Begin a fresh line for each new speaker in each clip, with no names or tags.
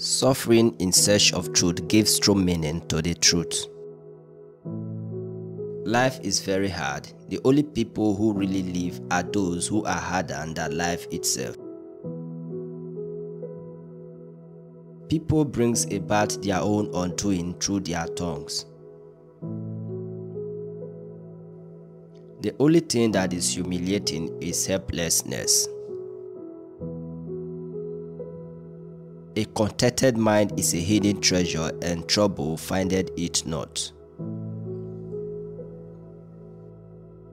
Suffering in search of truth gives true meaning to the truth. Life is very hard. The only people who really live are those who are harder than life itself. People brings about their own undoing through their tongues. The only thing that is humiliating is helplessness. A contented mind is a hidden treasure, and trouble findeth it not.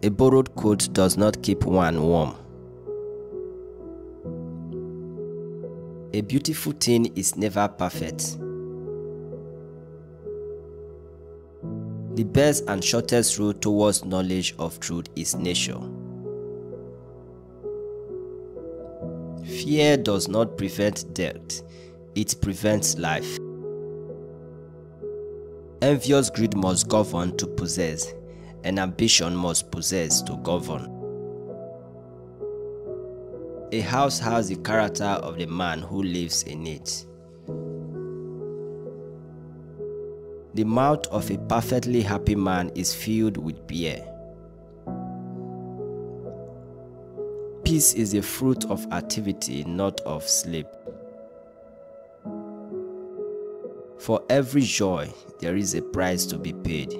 A borrowed coat does not keep one warm. A beautiful thing is never perfect. The best and shortest route towards knowledge of truth is nature. Fear does not prevent death, it prevents life. Envious greed must govern to possess, and ambition must possess to govern. A house has the character of the man who lives in it. The mouth of a perfectly happy man is filled with beer. Peace is the fruit of activity, not of sleep. For every joy, there is a price to be paid.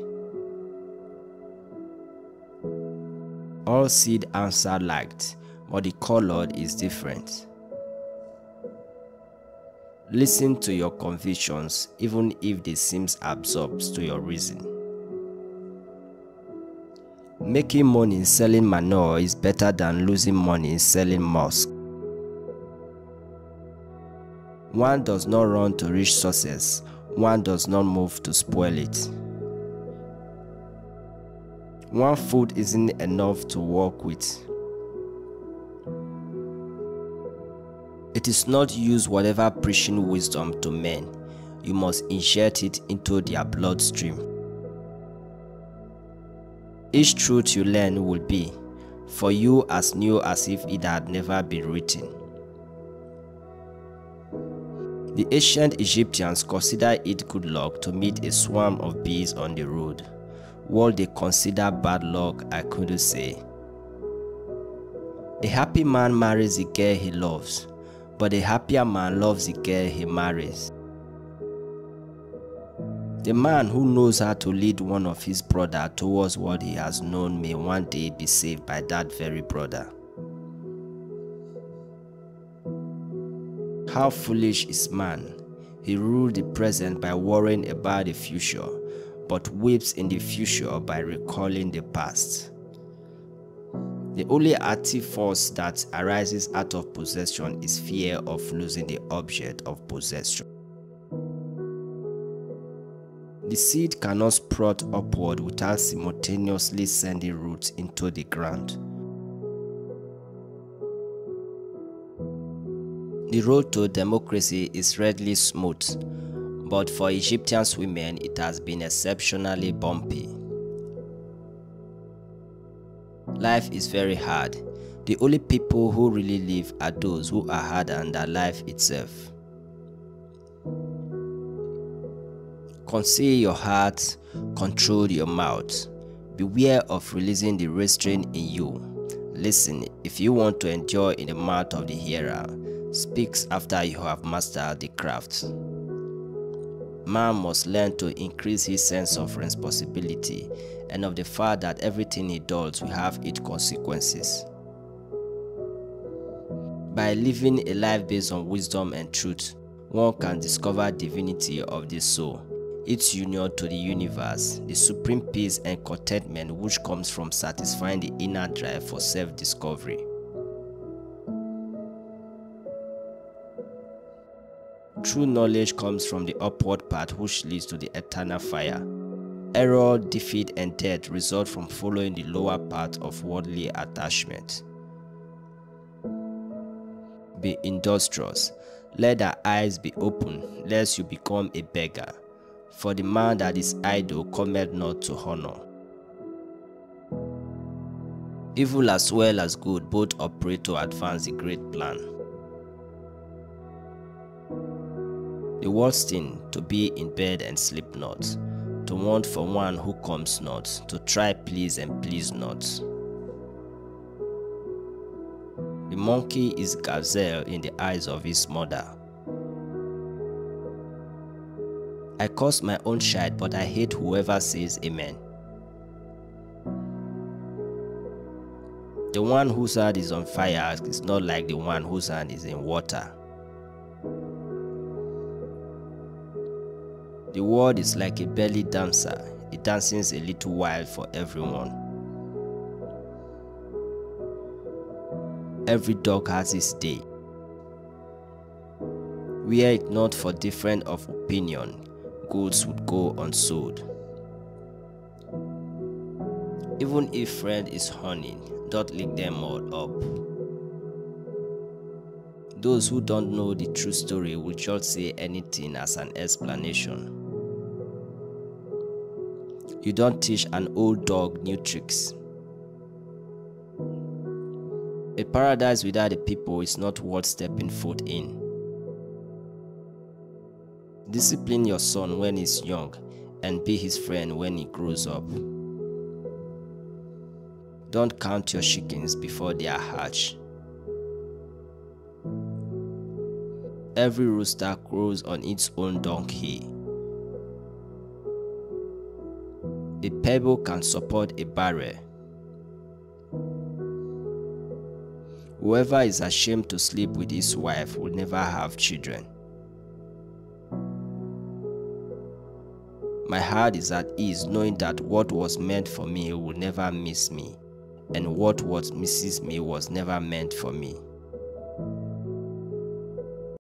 All seed answer liked, but the color is different. Listen to your convictions, even if they seem absurd to your reason. Making money selling manure is better than losing money selling musk. One does not run to reach success, one does not move to spoil it. One food isn't enough to work with. It is not use whatever preaching wisdom to men, you must inject it into their bloodstream. Each truth you learn will be, for you, as new as if it had never been written. The ancient Egyptians considered it good luck to meet a swarm of bees on the road. What they consider bad luck, I couldn't say. A happy man marries the girl he loves, but a happier man loves the girl he marries. The man who knows how to lead one of his brothers towards what he has known may one day be saved by that very brother. How foolish is man! He rules the present by worrying about the future, but weeps in the future by recalling the past. The only active force that arises out of possession is fear of losing the object of possession. The seed cannot sprout upward without simultaneously sending roots into the ground. The road to democracy is readily smooth, but for Egyptian women it has been exceptionally bumpy. Life is very hard. The only people who really live are those who are harder than life itself. Conceal your heart, control your mouth. Beware of releasing the restraint in you. Listen, if you want to endure in the mouth of the hearer, speak after you have mastered the craft. Man must learn to increase his sense of responsibility and of the fact that everything he does will have its consequences. By living a life based on wisdom and truth, one can discover divinity of the soul, its union to the universe, the supreme peace and contentment which comes from satisfying the inner drive for self-discovery. True knowledge comes from the upward path which leads to the eternal fire. Error, defeat, and death result from following the lower path of worldly attachment. Be industrious. Let thy eyes be open, lest you become a beggar. For the man that is idle cometh not to honor. Evil as well as good both operate to advance the great plan. The worst thing, to be in bed and sleep not, to want for one who comes not, to try please and please not. The monkey is gazelle in the eyes of his mother. I curse my own child, but I hate whoever says amen. The one whose hand is on fire is not like the one whose hand is in water. The world is like a belly dancer. It dances a little while for everyone. Every dog has its day. Were it not for difference of opinion, goods would go unsold. Even if friend is honey, don't lick them all up. Those who don't know the true story will just say anything as an explanation. You don't teach an old dog new tricks. A paradise without a people is not worth stepping foot in. Discipline your son when he's young and be his friend when he grows up. Don't count your chickens before they are hatched. Every rooster crows on its own donkey. A pebble can support a barrel. Whoever is ashamed to sleep with his wife will never have children. My heart is at ease knowing that what was meant for me will never miss me, and what misses me was never meant for me.